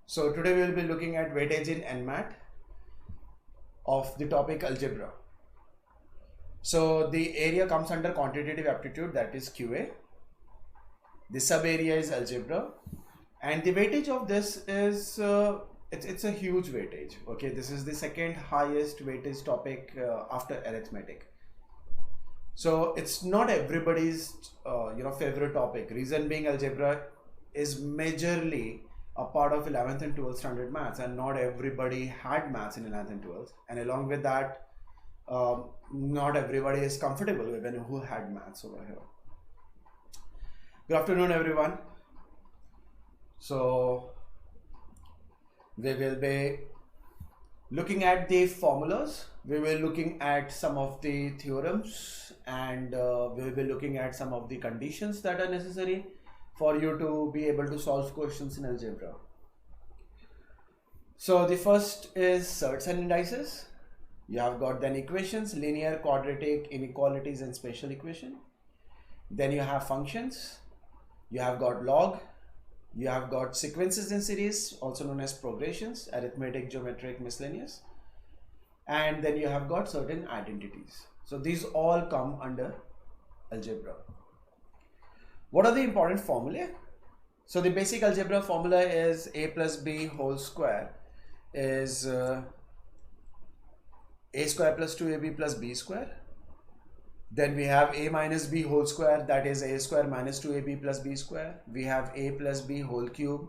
So today we will be looking at weightage in NMAT of the topic algebra. So the area comes under quantitative aptitude, that is QA. The sub area is algebra, and the weightage of this is it's a huge weightage. Okay, this is the second highest weightage topic after arithmetic. So it's not everybody's favorite topic. Reason being, algebra is majorly a part of 11th and 12th standard maths, and not everybody had maths in 11th and 12th, and along with that not everybody is comfortable even who had maths over here. Good afternoon everyone. So we will be looking at the formulas, we will be looking at some of the theorems, and we will be looking at some of the conditions that are necessary for you to be able to solve questions in algebra. So the first is surds and indices. You have got then equations, linear, quadratic, inequalities and special equation. Then you have functions, you have got log, you have got sequences in series, also known as progressions, arithmetic, geometric, miscellaneous, and then you have got certain identities. So these all come under algebra. What are the important formulae? So the basic algebra formula is a plus b whole square is a square plus 2ab plus b square. Then we have a minus b whole square, that is a square minus 2ab plus b square. We have a plus b whole cube,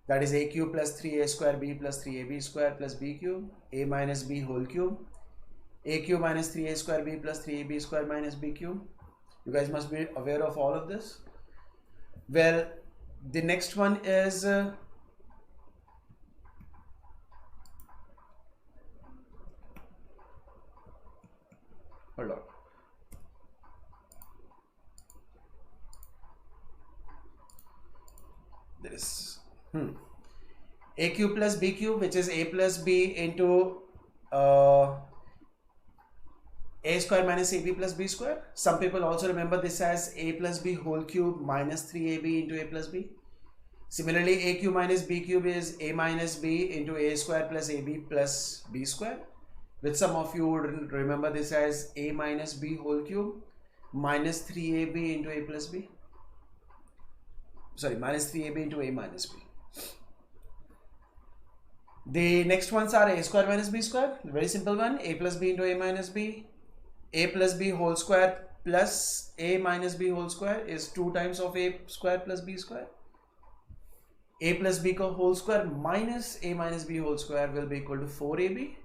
that is a cube plus 3a square b plus 3ab square plus b cube. A minus b whole cube, a cube minus 3a square b plus 3ab square minus b cube. You guys must be aware of all of this. Well, the next one is hold on. This a cube plus b cube, which is a plus b into a square minus ab plus b square. Some people also remember this as a plus b whole cube minus 3ab into a plus b. Similarly, a cube minus b cube is a minus b into a square plus ab plus b square, which some of you would remember this as a minus b whole cube minus 3ab into a plus b. Sorry, minus 3ab into a minus b. The next ones are a square minus b square, very simple one, a plus b into a minus b. A plus b whole square plus a minus b whole square is 2 times of a square plus b square. A plus b whole square minus a minus b whole square will be equal to 4ab.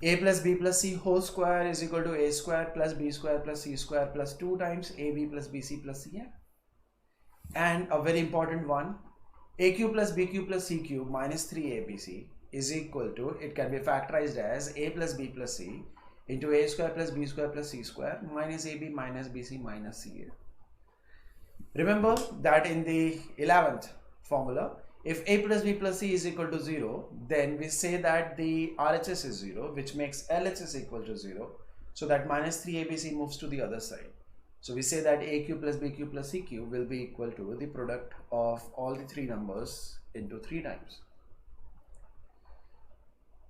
A plus b plus c whole square is equal to a square plus b square plus c square plus 2 times ab plus bc plus cf. And a very important one, a cube plus b cube plus c cube minus 3abc is equal to, it can be factorized as a plus b plus c into a square plus b square plus c square minus ab minus bc minus ca. Remember that in the 11th formula, if a plus b plus c is equal to 0, then we say that the RHS is 0, which makes LHS equal to 0, so that minus 3abc moves to the other side. So we say that a cube plus b cube plus c cube will be equal to the product of all the 3 numbers into 3 times.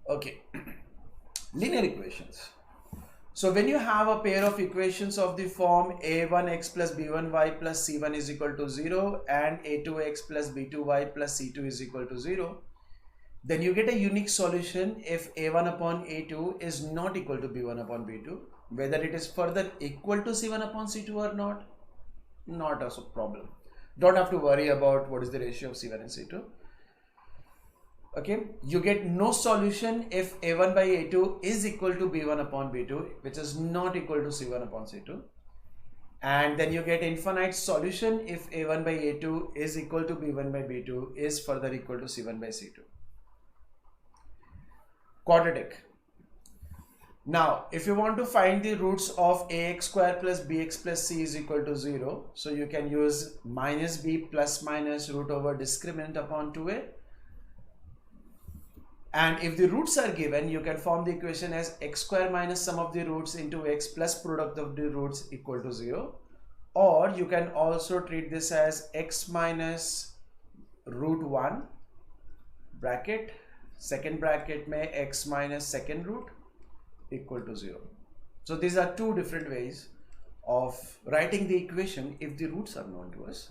Okay, linear equations. So when you have a pair of equations of the form a1x plus b1y plus c1 is equal to 0 and a2x plus b2y plus c2 is equal to 0, then you get a unique solution if a1 upon a2 is not equal to b1 upon b2. Whether it is further equal to c1 upon c2 or not a problem. Don't have to worry about what is the ratio of c1 and c2. Okay, you get no solution if a1 by a2 is equal to b1 upon b2, which is not equal to c1 upon c2. And then you get infinite solution if a1 by a2 is equal to b1 by b2 is further equal to c1 by c2. Quadratic. Now, if you want to find the roots of ax square plus bx plus c is equal to 0, so you can use minus b plus minus root over discriminant upon 2a. And if the roots are given, you can form the equation as x square minus sum of the roots into x plus product of the roots equal to 0. or you can also treat this as x minus root 1 bracket, second bracket mein x minus second root equal to 0. So these are two different ways of writing the equation if the roots are known to us.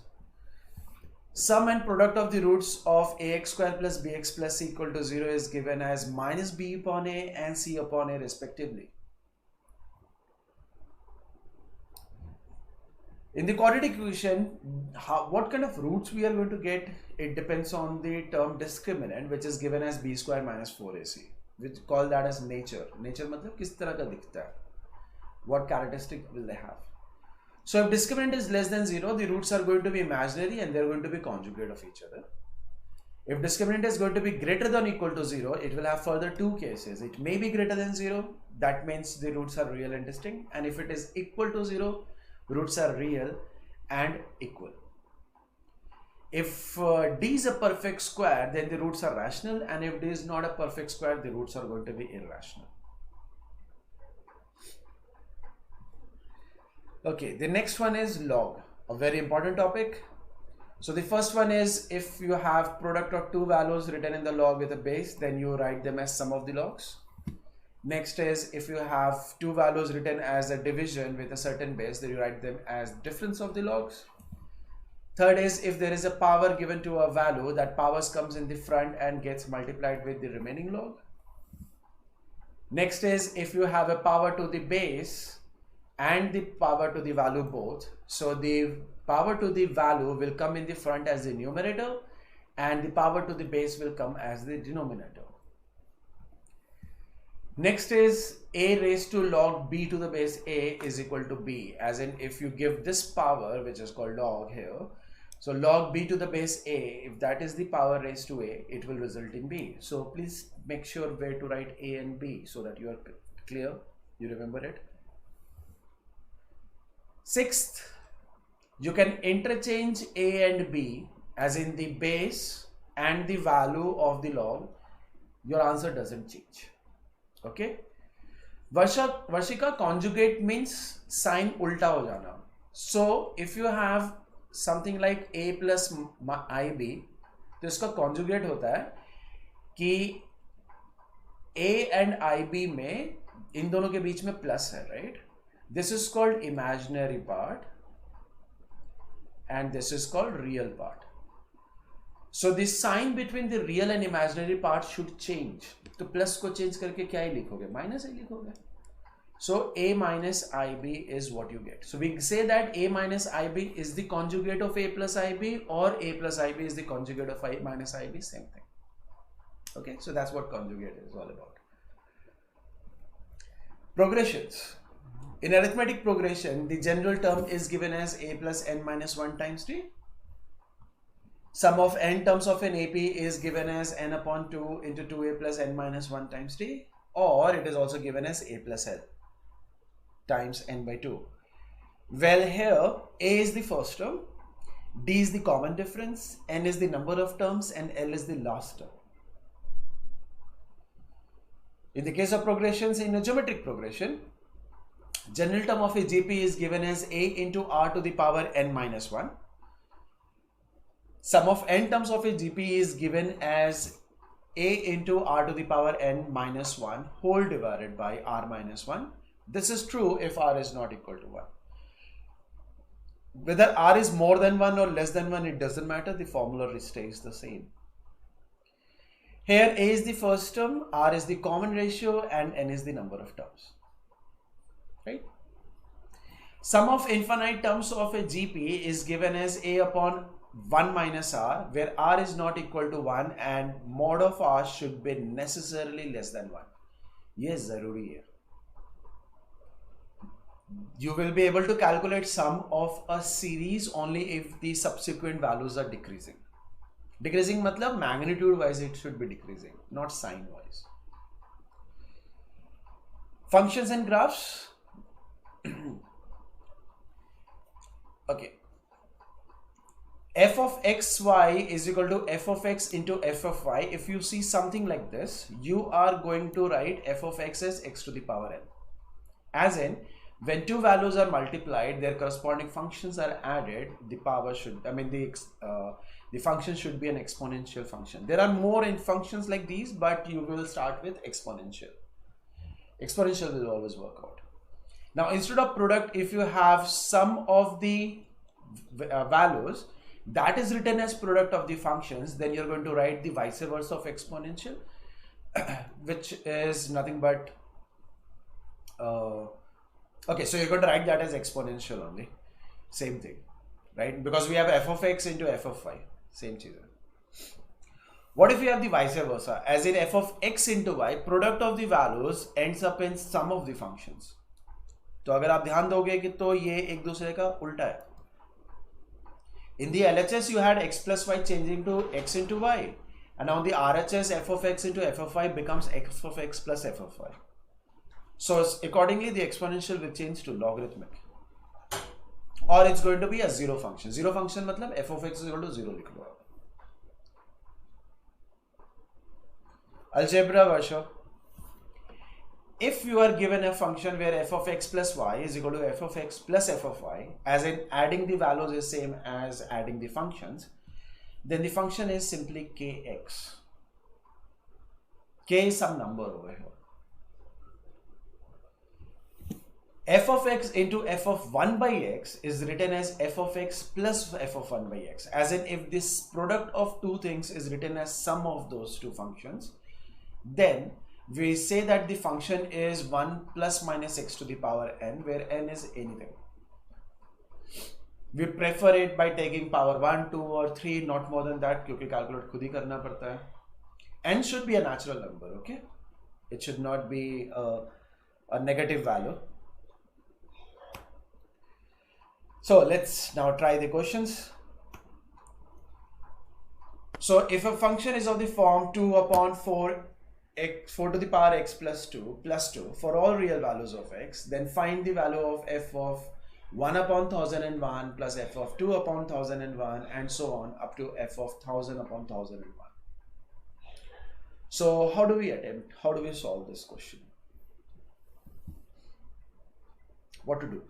Sum and product of the roots of ax square plus bx plus c equal to 0 is given as minus b upon a and c upon a respectively. In the quadratic equation, what kind of roots we are going to get, it depends on the term discriminant, which is given as b square minus 4ac. We call that as nature. Nature मतलब किस तरह का दिखता है? What characteristic will they have? So if discriminant is less than 0, the roots are going to be imaginary and they are going to be conjugate of each other. If discriminant is going to be greater than or equal to 0, it will have further two cases. It may be greater than 0, that means the roots are real and distinct, and if it is equal to 0, roots are real and equal. If D is a perfect square, then the roots are rational, and if D is not a perfect square, the roots are going to be irrational. Okay, the next one is log, a very important topic. So the first one is, if you have product of two values written in the log with a base, then you write them as sum of the logs. Next is, if you have two values written as a division with a certain base, then you write them as difference of the logs. Third is, if there is a power given to a value, that powers comes in the front and gets multiplied with the remaining log. Next is, if you have a power to the base and the power to the value both, so the power to the value will come in the front as the numerator and the power to the base will come as the denominator. Next is a raised to log b to the base a is equal to b, as in if you give this power, which is called log here, so log b to the base a, if that is the power raised to a, it will result in b. So please make sure where to write a and b so that you are clear, you remember it. Sixth, you can interchange a and b, as in the base and the value of the log. Your answer doesn't change. Okay. Varshika, conjugate means sign ulta ho jana. So if you have something like a plus ib, तो इसका conjugate होता है कि a and ib में इन दोनों के बीच में plus है, right? This is called imaginary part and this is called real part. So the sign between the real and imaginary part should change. तो plus को change करके क्या ही लिखोगे? Minus ही लिखोगे. So a minus ib is what you get. So we say that a minus ib is the conjugate of a plus ib, or a plus ib is the conjugate of a minus ib, same thing. Okay, so that's what conjugate is all about. Progressions. In arithmetic progression, the general term is given as a plus n minus 1 times t. Sum of n terms of an AP is given as n upon 2 into 2a plus n minus 1 times t, or it is also given as a plus l times n by 2. Well, here a is the first term, d is the common difference, n is the number of terms, and l is the last term. In the case of progressions in a geometric progression, general term of a GP is given as a into r to the power n minus 1. Sum of n terms of a GP is given as a into r to the power n minus 1 whole divided by r minus 1. This is true if r is not equal to 1. Whether r is more than 1 or less than 1, it doesn't matter, the formula stays the same. Here a is the first term, r is the common ratio, and n is the number of terms. Right? Sum of infinite terms of a GP is given as a upon 1 minus r, where r is not equal to 1 and mod of r should be necessarily less than 1. Yes, zaruri hai. You will be able to calculate sum of a series only if the subsequent values are decreasing. Decreasing matlab magnitude wise it should be decreasing, not sign wise. Functions and graphs. Okay. F of xy is equal to f of x into f of y. If you see something like this, you are going to write f of x as x to the power n. As in, When two values are multiplied, their corresponding functions are added, the power should, the function should be an exponential function. There are more in functions like these, but you will start with exponential. Exponential will always work out. Now, instead of product, if you have sum of the values that is written as product of the functions, then you're going to write the vice versa of exponential, which is nothing but okay, so you're going to write that as exponential only. Same thing, right? Because we have f of x into f of y. Same thing. What if you have the vice versa? As in f of x into y, product of the values ends up in sum of the functions. तो अगर आप ध्यान दोगे कि तो ये एक दूसरे का उल्टा है. In the LHS you had x plus y changing to x into y, and now the RHS f of x into f of y becomes f of x plus f of y. So accordingly the exponential will change to logarithmic, or it's going to be a zero function. Zero function मतलब f of x is equal to 0 लिख लो. Algebra version. If you are given a function where f of x plus y is equal to f of x plus f of y, as in adding the values is same as adding the functions, then the function is simply kx. K is some number over here. F of x into f of 1 by x is written as f of x plus f of 1 by x, as in if this product of two things is written as sum of those two functions, then we say that the function is 1 plus minus x to the power n, where n is anything. We prefer it by taking power 1, 2 or 3, not more than that, क्योंकि calculate खुद ही करना पड़ता है. N should be a natural number, okay? It should not be a negative value. So let's now try the questions. So if a function is of the form 2 upon 4 to the power x plus 2 for all real values of x, then find the value of f of 1 upon 1001 plus f of 2 upon 1001 and so on up to f of 1000 upon 1001. So how do we solve this question? What to do?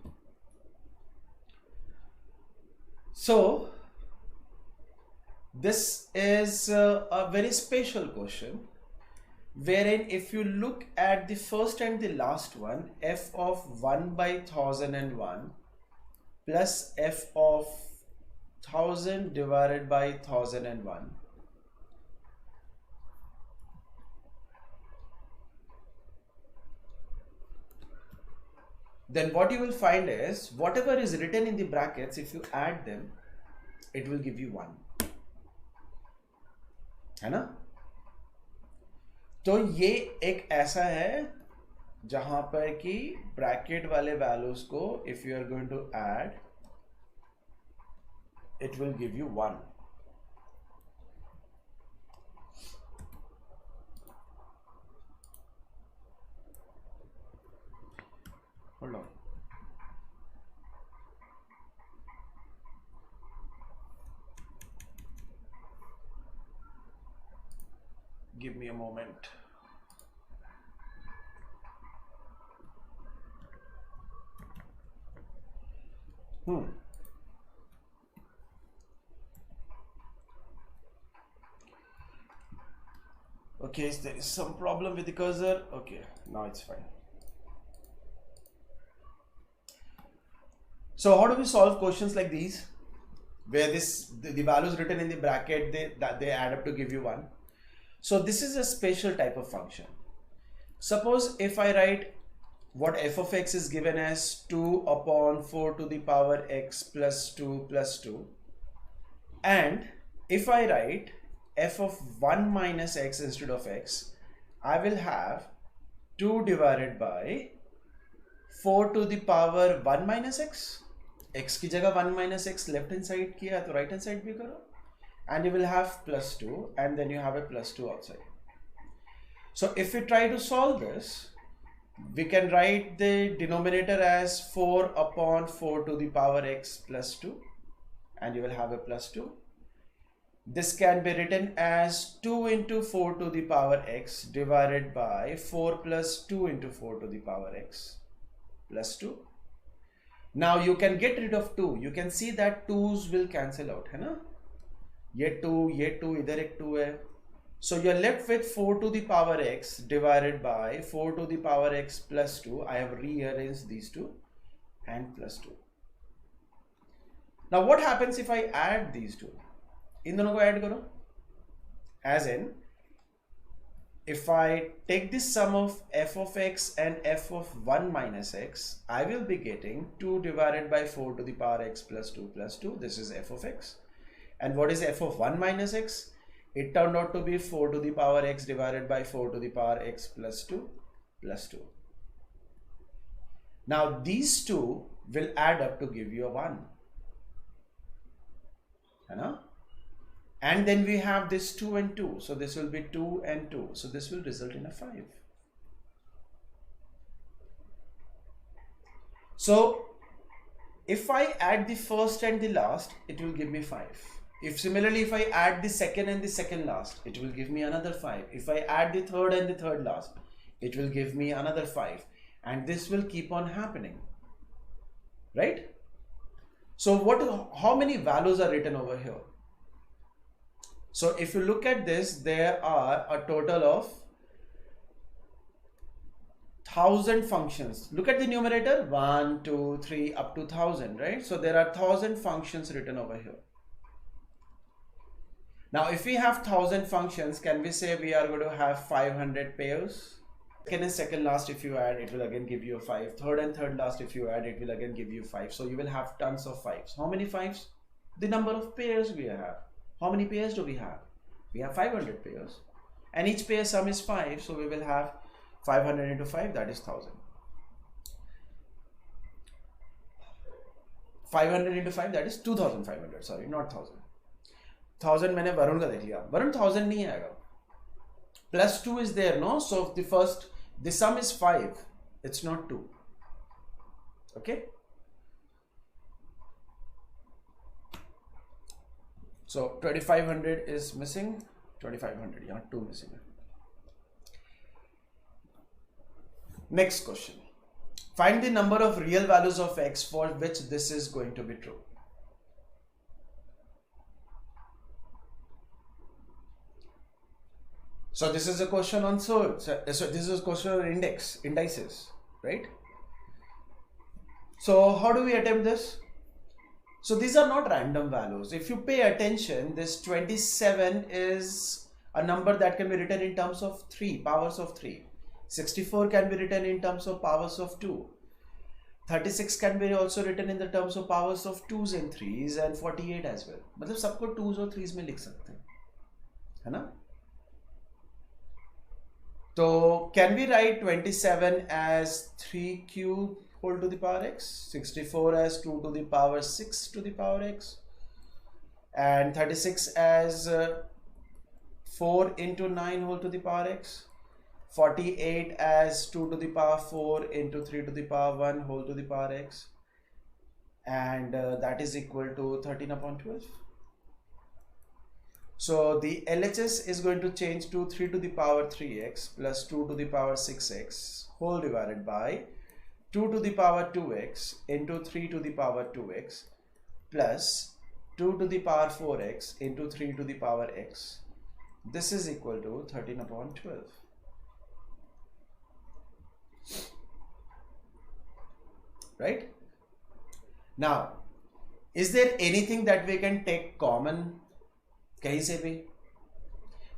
So this is a very special question, wherein if you look at the first and the last one, f of 1 by 1001 plus f of 1000 divided by 1001, then what you will find is whatever is written in the brackets, if you add them, it will give you 1. है ना? तो ये एक ऐसा है जहां पर कि ब्रैकेट वाले वैल्यूज को if you are going to add, it will give you 1. Hold on. Give me a moment. Okay, so there is some problem with the cursor. Okay, now it's fine. So how do we solve questions like these, where the values written in the bracket, they add up to give you 1? So this is a special type of function. Suppose if I write what f of x is given as 2 upon 4 to the power x plus 2, and if I write f of 1 minus x instead of x, I will have 2 divided by 4 to the power 1 minus x. X की जगह 1 minus x left hand side किया तो right hand side भी करो, and you will have plus 2, and then you have a plus 2 outside. So if we try to solve this, we can write the denominator as 4 upon 4 to the power x plus 2, and you will have a plus 2. This can be written as 2 into 4 to the power x divided by 4 plus 2 into 4 to the power x plus 2. Now you can get rid of 2. You can see that 2's will cancel out, है ना? ये 2 इधर एक 2 है. So you're left with 4 to the power x divided by 4 to the power x plus 2. I have rearranged these two and plus 2. Now what happens if I add these two? इन दोनों को add करो. As in, if I take the sum of f of x and f of 1 minus x, I will be getting 2 divided by 4 to the power x plus 2 plus 2. This is f of x. And what is f of 1 minus x? It turned out to be 4 to the power x divided by 4 to the power x plus 2 plus 2. Now these two will add up to give you a 1. And then we have this 2 and 2. So this will be 2 and 2. So this will result in a 5. So if I add the first and the last, it will give me 5. If similarly, if I add the second and the second last, it will give me another 5. If I add the third and the third last, it will give me another 5. And this will keep on happening, right? So how many values are written over here? So if you look at this, there are a total of 1000 functions. Look at the numerator, 1, 2, 3, up to 1000, right? So there are 1000 functions written over here. Now, if we have 1000 functions, can we say we are going to have 500 pairs? Second and second last, if you add, it will again give you a 5. Third and third last, if you add, it will again give you 5. So you will have tons of 5s. How many 5s? The number of pairs we have. How many pairs do we have? We have 500 pairs. And each pair sum is 5. So we will have 500 into 5, that is 1000. 500 into 5, that is 2500. Sorry, not 1000. 1000 मैंने वरुण का देख लिया. वरुण 1000 नहीं आएगा. Plus 2 is there, no? So the sum is 5. It's not 2. Okay? So 2500 is missing. 2500, yeah, 2 missing. Next question. Find the number of real values of x for which this is going to be true. So this is a question on this is a question on indices, right? So how do we attempt this? So these are not random values. If you pay attention, this 27 is a number that can be written in terms of 3, powers of 3. 64 can be written in terms of powers of 2. 36 can be also written in the terms of powers of 2s and 3s, and 48 as well. मतलब सबको 2s और 3s में लिख सकते हैं, है ना? So can we write 27 as 3 cube whole to the power x, 64 as 2 to the power 6 to the power x, and 36 as 4 into 9 whole to the power x, 48 as 2 to the power 4 into 3 to the power 1 whole to the power x, and that is equal to 13 upon 12. So the LHS is going to change to 3 to the power 3x plus 2 to the power 6x whole divided by 2 to the power 2x into 3 to the power 2x plus 2 to the power 4x into 3 to the power x. This is equal to 13 upon 12. Right? Now, is there anything that we can take common? कहीं से भी?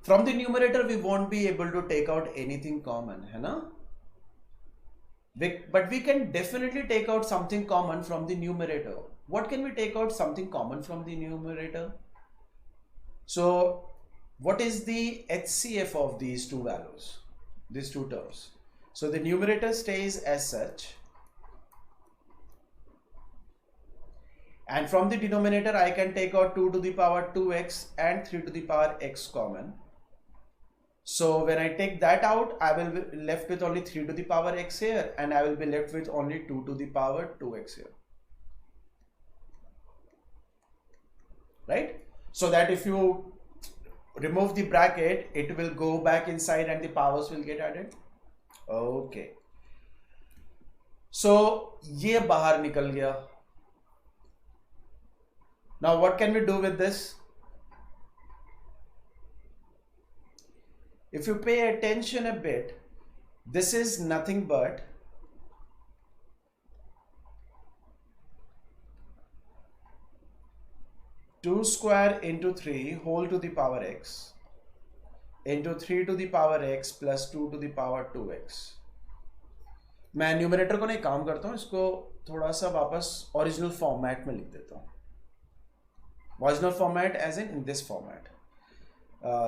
From the numerator we won't be able to take out anything common, है ना? But we can definitely take out something common from the numerator. What can we take out something common from the numerator? So what is the HCF of these two values, these two terms? So the numerator stays as such, and from the denominator I can take out 2 to the power 2x and 3 to the power x common. So when I take that out, I will be left with only 3 to the power x here, and I will be left with only 2 to the power 2x here. Right? So that if you remove the bracket, it will go back inside and the powers will get added. Okay. So ये बाहर निकल गया. Now what can we do with this? If you pay attention a bit, this is nothing but two square into 3 whole to the power x into 3 to the power x plus 2 to the power 2x. मैं numerator को नहीं काम करता हूँ, इसको थोड़ा सा वापस ओरिजिनल फॉर्मेट में लिख देता हूँ. Original format as in this format,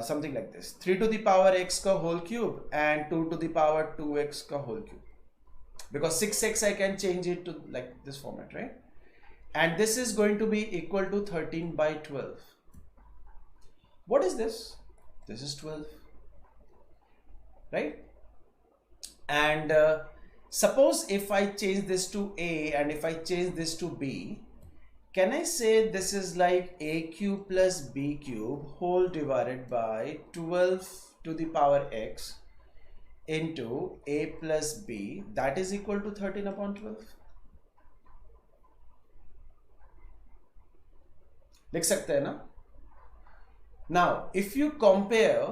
something like this. 3 to the power x का whole cube and 2 to the power 2x का whole cube. Because 6x I can change it to like this format, right? And this is going to be equal to 13 by 12. What is this? This is 12, right? And suppose if I change this to a and if I change this to b, can I say this is like a cube plus b cube whole divided by 12 to the power x into a plus b, that is equal to 13 upon 12? लिख सकते हैं ना? Now if you compare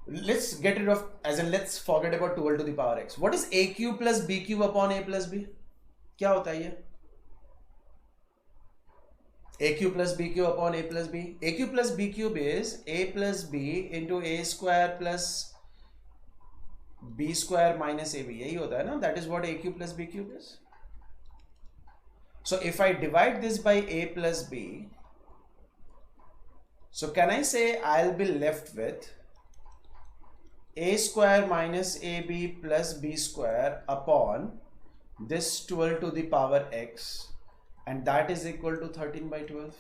let's get rid of, as in let's forget about 12 to the power x. What is a cube plus b cube upon a plus b? क्या होता है ये? a cube plus b cube upon a plus b. a cube plus b cube is a plus b into a square plus b square minus ab. यही होता है ना? That is what a cube plus b cube is. So if I divide this by a plus b, so can I say I'll be left with a square minus ab plus b square upon this 12 to the power x, and that is equal to 13 by 12,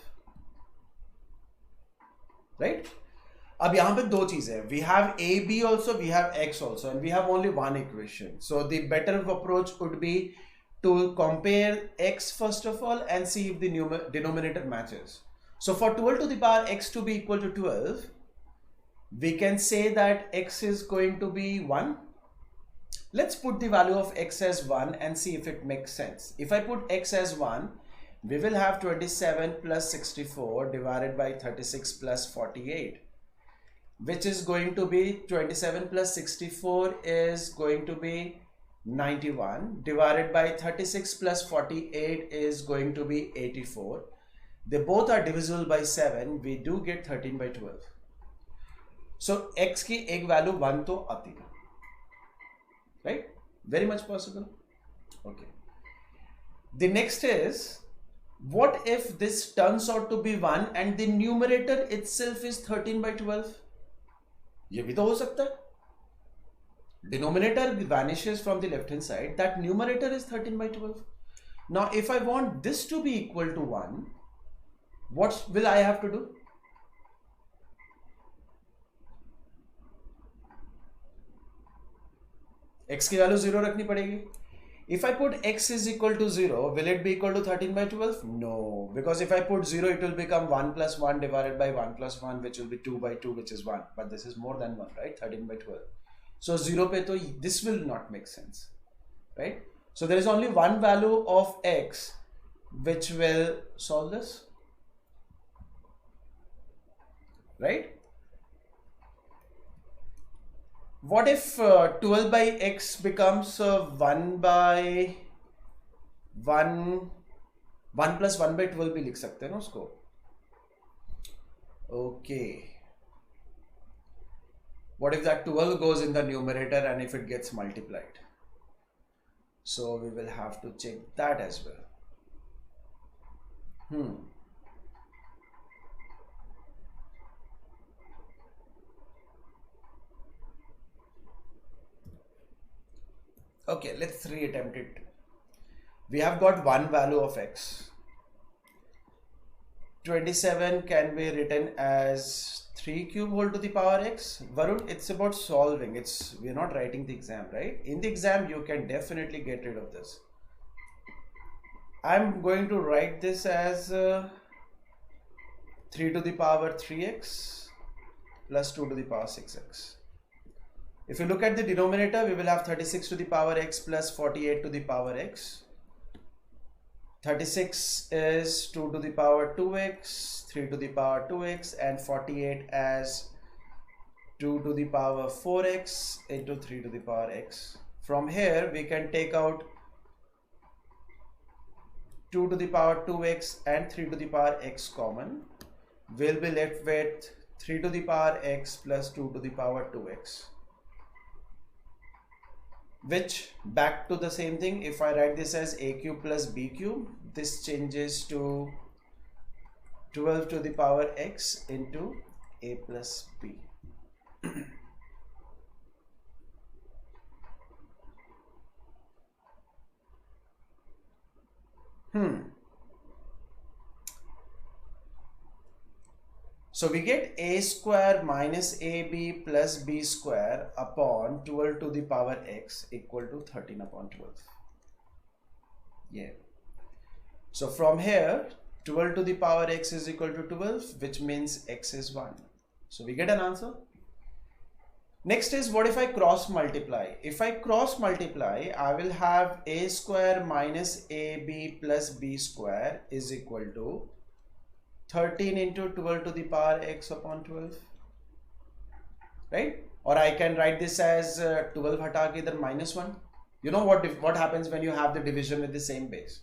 right? अब यहाँ पे दो चीजें हैं. We have a b also, we have x also, and we have only one equation. So the better approach would be to compare x first of all and see if the denominator matches. So for 12 to the power x to be equal to 12, we can say that x is going to be 1. Let's put the value of x as 1 and see if it makes sense. If I put x as 1, we will have 27 plus 64 divided by 36 plus 48, which is going to be 27 plus 64 is going to be 91 divided by 36 plus 48 is going to be 84. They both are divisible by 7. We do get 13 by 12. So x की एक value 1 तो आती है, right? Very much possible. Okay. The next is, what if this turns out to be 1 and the numerator itself is 13 by 12? ये भी तो हो सकता है. Denominator vanishes from the left hand side. That numerator is 13 by 12. Now if I want this to be equal to 1, what will I have to do? X की value 0 रखनी पड़ेगी. If I put x is equal to 0, will it be equal to 13 by 12? No, because if I put 0, it will become 1 plus 1 divided by 1 plus 1, which will be 2 by 2, which is 1. But this is more than 1, right? 13 by 12. So 0 pe to this will not make sense, right? So there is only one value of x which will solve this, right? What if 12 by x becomes 1 by 1 plus 1 by 12 भी लिख सकते हैं ना उसको. Okay. What if that 12 goes in the numerator and if it gets multiplied? So we will have to check that as well. Okay, let's reattempt it. We have got one value of x. 27 can be written as 3 cube whole to the power x. Varun, it's about solving. We're not writing the exam, right? In the exam, you can definitely get rid of this. I'm going to write this as 3 to the power 3x plus 2 to the power 6x. If you look at the denominator, we will have 36 to the power x plus 48 to the power x. 36 is 2 to the power 2x, 3 to the power 2x, and 48 as 2 to the power 4x into 3 to the power x. From here, we can take out 2 to the power 2x and 3 to the power x common. We'll be left with 3 to the power x plus 2 to the power 2x. Which, back to the same thing, if I write this as a cube plus b cube, this changes to 12 to the power x into a plus b. So we get a square minus ab plus b square upon 12 to the power x equal to 13 upon 12. Yeah. So from here, 12 to the power x is equal to 12, which means x is 1. So we get an answer. Next is, what if I cross multiply? If I cross multiply, I will have a square minus ab plus b square is equal to 13 into 12 to the power x upon 12, right? Or I can write this as 12 hata ke idhar minus 1. You know what happens when you have the division with the same base.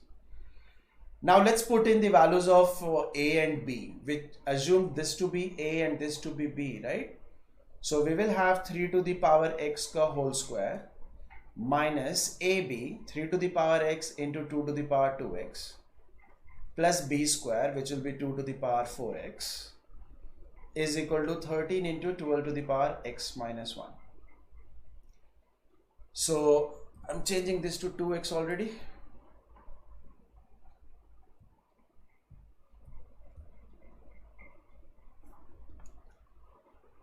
Now let's put in the values of a and b, which assume this to be a and this to be b, right? So we will have 3 to the power x ka whole square minus ab 3 to the power x into 2 to the power 2x plus b square, which will be 2 to the power 4x, is equal to 13 into 12 to the power x minus 1. So I'm changing this to 2x already.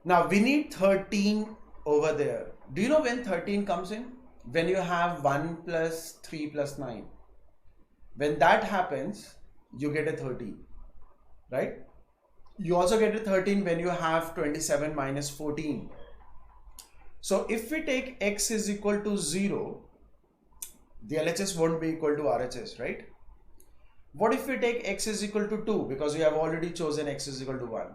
Now we need 13 over there. Do you know when 13 comes in? When you have 1 plus 3 plus 9. When that happens, you get a 13, right? You also get a 13 when you have 27 minus 14. So if we take x is equal to 0, the LHS won't be equal to RHS, right? What if we take x is equal to 2? Because we have already chosen x is equal to 1.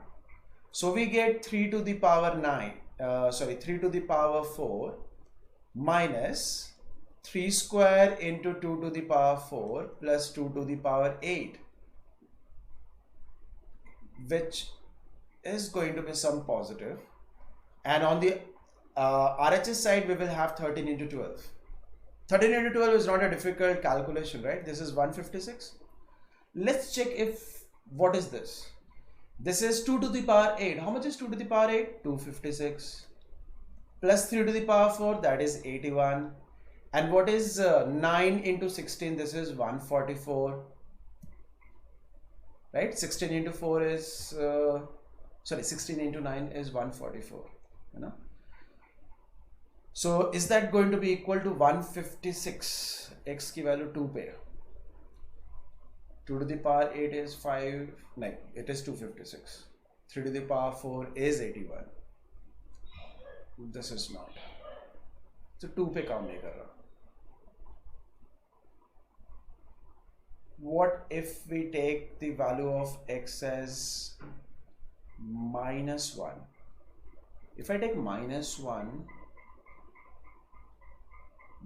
So we get 3 to the power 3 to the power 4 minus 3 square into 2 to the power 4 plus 2 to the power 8, which is going to be some positive. And on the RHS side, we will have 13 into 12. 13 into 12 is not a difficult calculation, right? This is 156. Let's check if, what is this? This is 2 to the power 8. How much is 2 to the power 8? 256. Plus 3 to the power 4, that is 81. And what is 9 into 16? This is 144. Right? 16 into 4 is, 16 into 9 is 144. You know? So is that going to be equal to 156? X ki value 2 pe. 2 to the power 8 is 5, no, it is 256. 3 to the power 4 is 81. This is not. So 2 pe kaam nahi kar raha. What if we take the value of x as minus 1? If I take minus 1,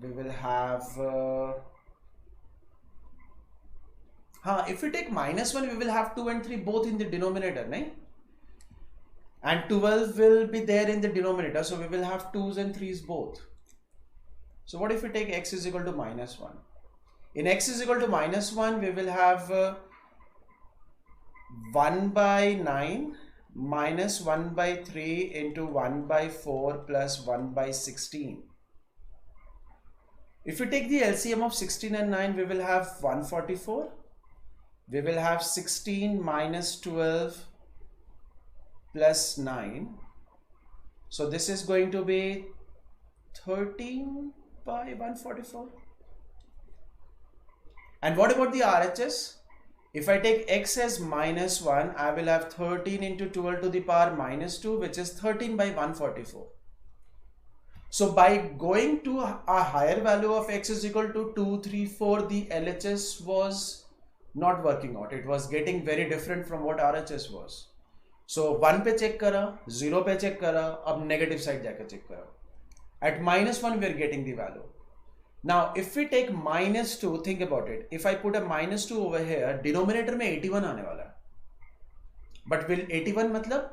we will have if we take minus 1, we will have 2 and 3 both in the denominator, right? And 12 will be there in the denominator, so we will have 2's and 3's both. So what if we take x is equal to minus 1? In x is equal to minus 1, we will have 1 by 9 minus 1 by 3 into 1 by 4 plus 1 by 16. If we take the LCM of 16 and 9, we will have 144. We will have 16 minus 12 plus 9. So this is going to be 13 by 144. And what about the RHS? If I take x as -1, I will have 13 into 12 to the power -2, which is 13 by 144. So by going to a higher value of x is equal to 2, 3, 4, the LHS was not working out. It was getting very different from what RHS was. So 1 पे check करा, 0 पे check करा, अब negative side जाकर check करा. At -1 we are getting the value. Now if we take -2, think about it. If I put a -2 over here, denominator में 81 आने वाला है. But will 81 मतलब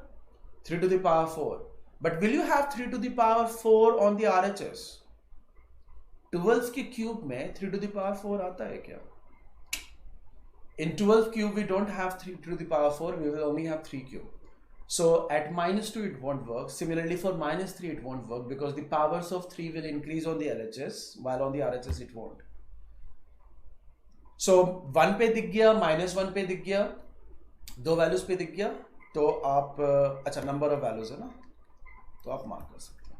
3 to the power 4. But will you have 3 to the power 4 on the RHS? 12 के cube में 3 to the power 4 आता है क्या? In 12 cube we don't have 3 to the power 4, we will only have 3 cube. So at -2 it won't work. Similarly for -3 it won't work because the powers of 3 will increase on the LHS while on the RHS it won't. So 1 पे दिख गया, -1 पे दिख गया, दो values पे दिख गया, तो आप अच्छा नंबर ऑफ वैल्यूज है ना, तो आप मार्क कर सकते हैं.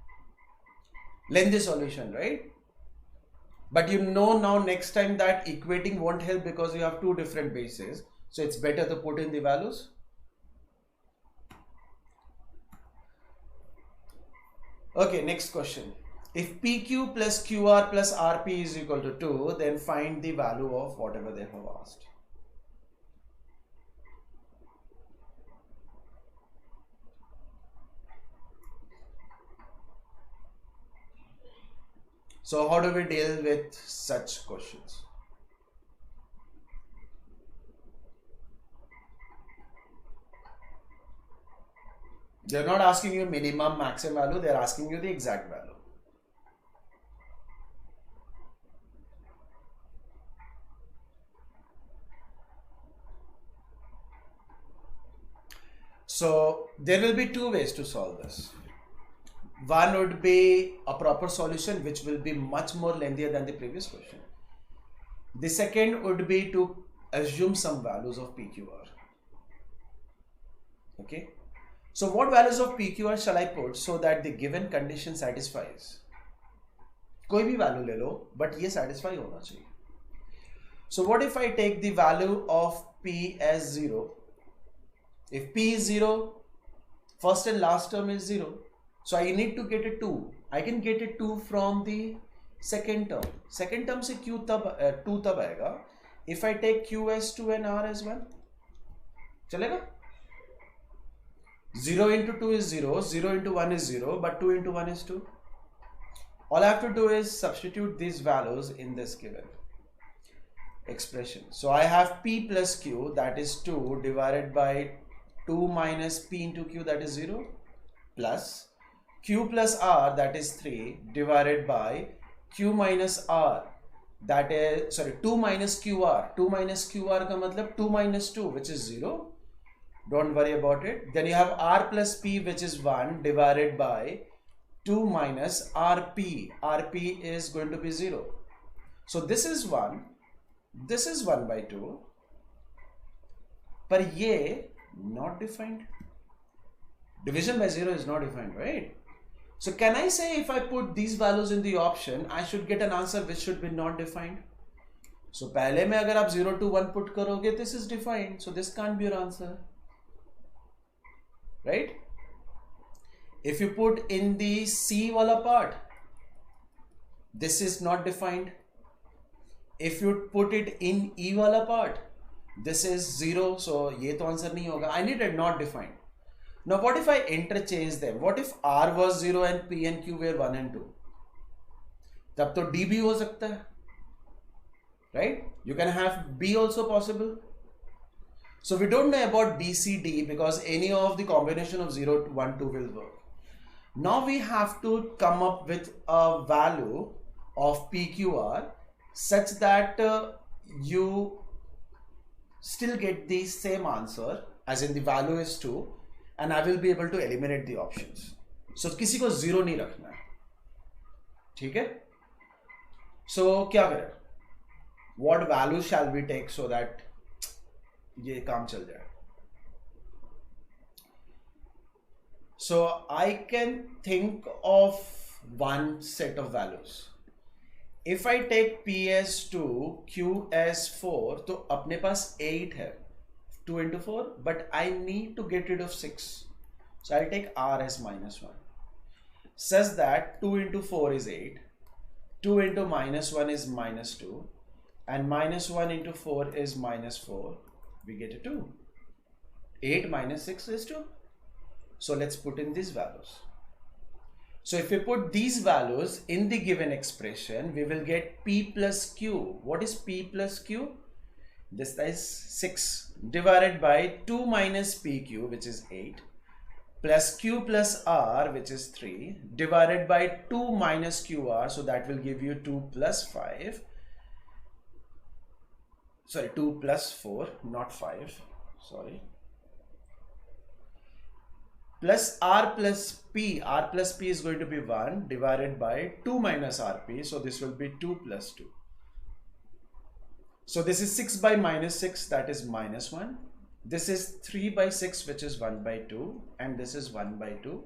Lengthy solution, right? But you know now next time that equating won't help because you have two different bases. So it's better to put in the values. Okay, next question. If PQ plus QR plus RP is equal to 2, then find the value of whatever they have asked. So how do we deal with such questions? They're not asking you minimum, maximum value, they're asking you the exact value. So there will be two ways to solve this. One would be a proper solution which will be much more lengthier than the previous question. The second would be to assume some values of PQR. Okay. So what values of PQR shall I put so that the given condition satisfies? कोई भी value ले लो, but ये satisfy होना चाहिए. So what if I take the value of P as 0? If P is 0, first and last term is 0. So I need to get a 2. I can get a 2 from the second term. Second term से Q तब 2 तब आएगा. If I take Q as 2 and R as 1, चलेगा? 0 into 2 is 0, 0 into 1 is 0, but 2 into 1 is 2. All I have to do is substitute these values in this given expression. So I have P plus Q, that is 2, divided by 2 minus P into Q, that is 0, plus Q plus R, that is 3, divided by Q minus R, that is, sorry, 2 minus QR. 2 minus QR का मतलब 2 minus 2, which is 0. Don't worry about it. Then you have R plus P, which is 1, divided by 2 minus RP. RP is going to be 0. So this is 1. This is 1 by 2. But ye not defined. Division by 0 is not defined, right? So can I say if I put these values in the option, I should get an answer which should be not defined? So पहले में अगर आप 0 to 1 put करोगे, this is defined. So this can't be your answer. Right? If you put in the C wala part, this is not defined. If you put it in E wala part, this is 0. So ये तो answer नहीं होगा. I need a not defined. Now what if I interchange them? What if R was 0 and P and Q were 1 and 2? तब तो D भी हो सकता है. Right? You can have B also possible. So we don't know about B, C, D because any of the combination of 0, 1, 2 will work. Now we have to come up with a value of PQR such that you still get the same answer, as in the value is 2, and I will be able to eliminate the options. So किसी को 0 नहीं रखना है. ठीक है? So क्या करें? What value shall we take so that ये काम चल जाए? So I can think of one set of values. if I take P as 2, Q as 4, तो अपने पास 8 है, 2 into 4, but I need to get rid of 6. So I'll take R as -1. Says that 2 into 4 is 8, 2 into -1 is -2, and -1 into 4 is -4. We get a 2. 8 minus 6 is 2. So let's put in these values. So if we put these values in the given expression, we will get P plus Q. What is P plus Q? This is 6 divided by 2 minus PQ, which is 8, plus Q plus R, which is 3, divided by 2 minus QR. So that will give you 2 plus 5. Sorry, 2 plus 4, not 5. Sorry. Plus R plus P. R plus P is going to be 1 divided by 2 minus RP. So this will be 2 plus 2. So this is 6 by -6, that is -1. This is 3 by 6, which is 1 by 2. And this is 1 by 2.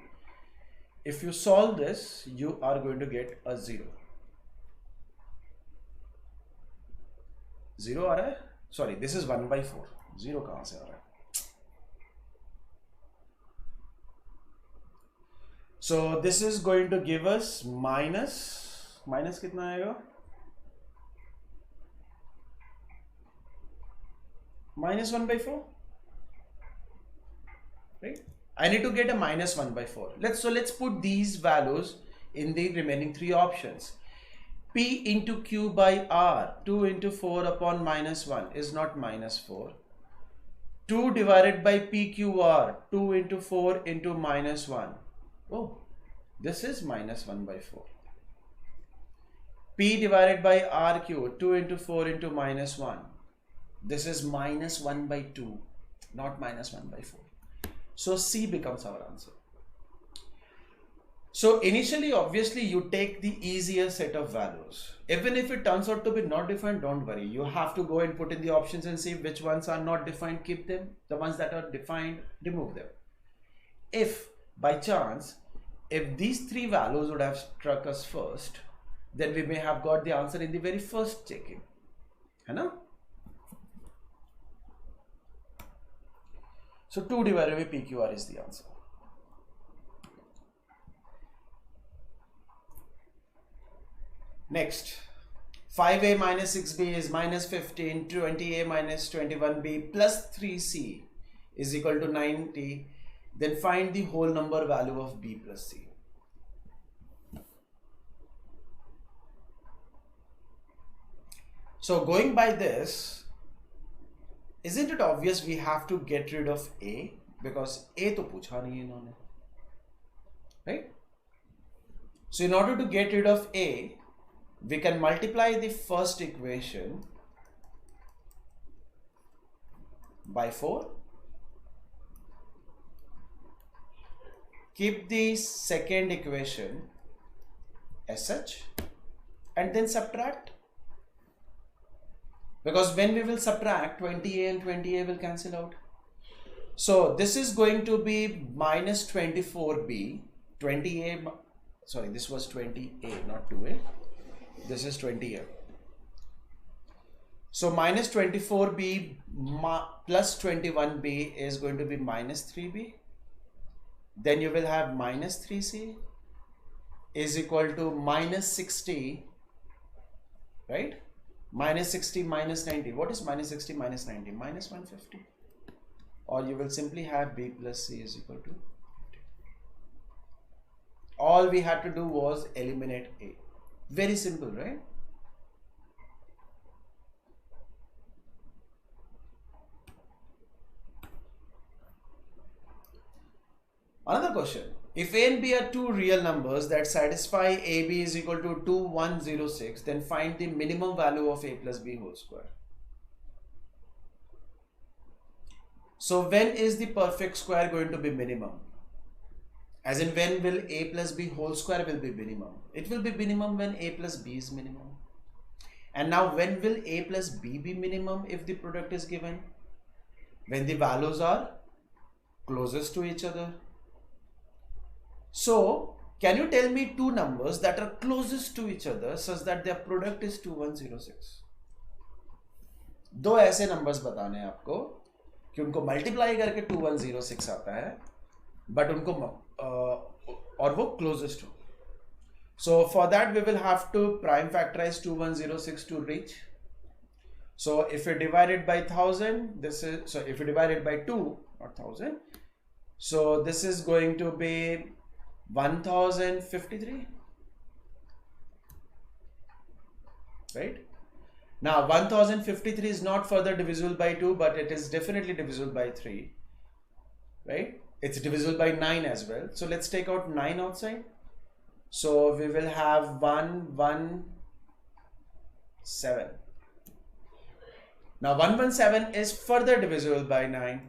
If you solve this, you are going to get a 0. 0 आ रहा है? Sorry, this is 1 by 4. 0 कहाँ से आ रहा है? So this is going to give us minus कितना आएगा? -1 by 4, right? I need to get a -1 by 4. Let's put these values in the remaining 3 options. P into Q by R, 2 into 4 upon -1 is not -4. 2 divided by PQR, 2 into 4 into -1. Oh, this is -1 by 4. P divided by RQ, 2 into 4 into -1. This is -1 by 2, not -1 by 4. So C becomes our answer. So initially, obviously, you take the easier set of values. Even if it turns out to be not defined, don't worry. You have to go and put in the options and see which ones are not defined, keep them. The ones that are defined, remove them. If by chance, if these 3 values would have struck us first, then we may have got the answer in the very first checking. है ना? So 2 divided by PQR is the answer. Next, 5a minus 6b is -15, 20a minus 21b plus 3c is equal to 90. Then find the whole number value of b plus c. So going by this, isn't it obvious we have to get rid of a, because a to पूछा नहीं है इन्होंने, right? So in order to get rid of a, we can multiply the first equation by 4. Keep the second equation as such and then subtract, because when we will subtract, 20a and 20a will cancel out. So this is going to be minus 24b, 20a, sorry, this was 20a, not 2a, this is 20a. So minus 24b plus 21b is going to be minus 3b. Then you will have minus 3c is equal to minus 60, right? Minus 60 minus 90. What is minus 60 minus 90? Minus 150. Or you will simply have b plus c is equal to 50. All we had to do was eliminate a. Very simple, right? Another question. If a and b are two real numbers that satisfy ab is equal to 2106, then find the minimum value of a plus b whole square. So when is the perfect square going to be minimum? As in, when will a plus b whole square will be minimum? It will be minimum when a plus b is minimum. And now when will a plus b be minimum if the product is given? When the values are closest to each other. So Can you tell me two numbers that are closest to each other such that their product is 2106? दो ऐसे numbers बताने हैं आपको कि उनको multiply करके 2106 आता है, बट उनको और वो क्लोजेस्ट हो. So for that we will have to prime factorize 2106 to reach. So if we divide it by 1000, this is, so if we divide it by 2, not 1000, so this is going to be 1053, right? Now 1053 is not further divisible by 2, but it is definitely divisible by 3, right? It's divisible by 9 as well. So let's take out 9 outside. So we will have 117. Now 117 is further divisible by 9.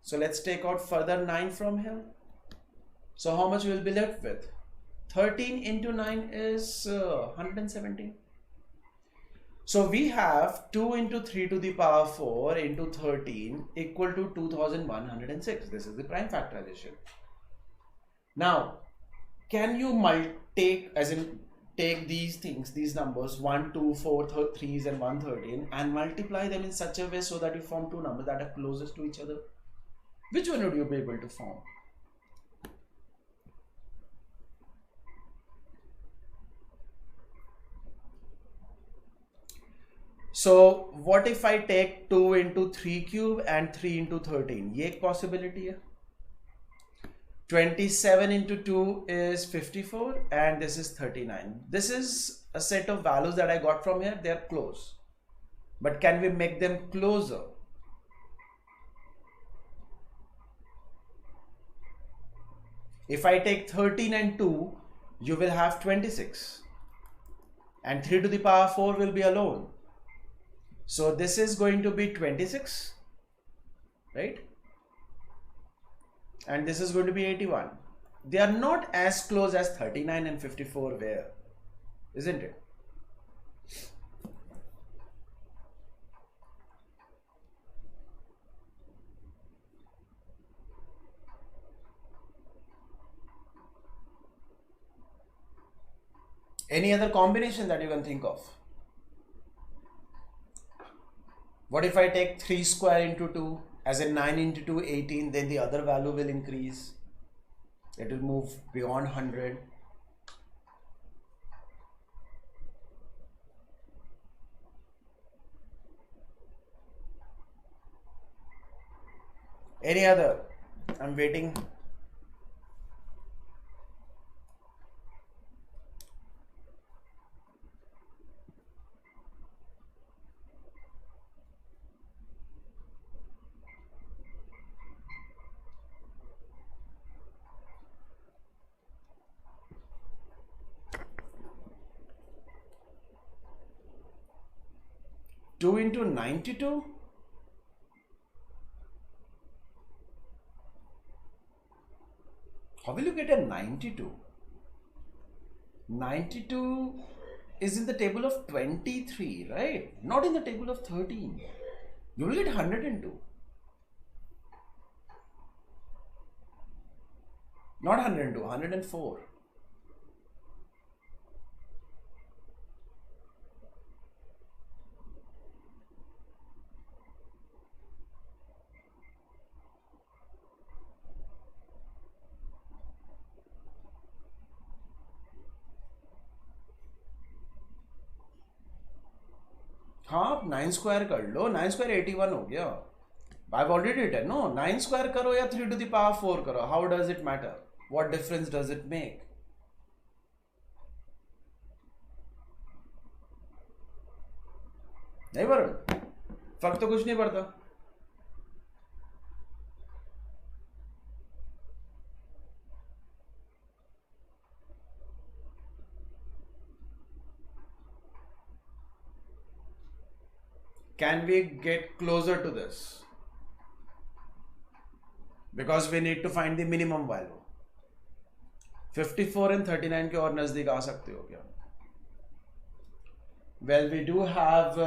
So let's take out further 9 from here. So how much will be left with? 13 into 9 is 117. So we have 2 into 3 to the power 4 into 13 equal to 2106. This is the prime factorization. Now, can you take these things, these numbers 1, 2, 4, 3s and 113 and multiply them in such a way so that you form two numbers that are closest to each other? Which one would you be able to form? So what if I take 2 into 3 cube and 3 into 13? ये एक possibility है. 27 into 2 is 54 and this is 39. This is a set of values that I got from here. They are close. But can we make them closer? If I take 13 and 2, you will have 26. And 3 to the power 4 will be alone. So this is going to be 26, right? And this is going to be 81. They are not as close as 39 and 54 were, isn't it? Any other combination that you can think of? What if I take 3 square into 2, as in 9 into 2, 18, then the other value will increase. It will move beyond 100. Any other? I'm waiting. Two into 92. How will you get a 92? 92 is in the table of 23, right? Not in the table of 13. You will get 102. Not 102, 104. हाँ आप 9 square कर लो. 9 square 81 हो गया. I've already written. No, 9 square करो या 3 to the power 4 करो. How does it matter? What difference does it make? नहीं वरुण, फर्क तो कुछ नहीं पड़ता. Can we get closer to this? Because we need to find the minimum value. 54 and 39 के और नजदीक आ सकते हो क्या? Well, we do have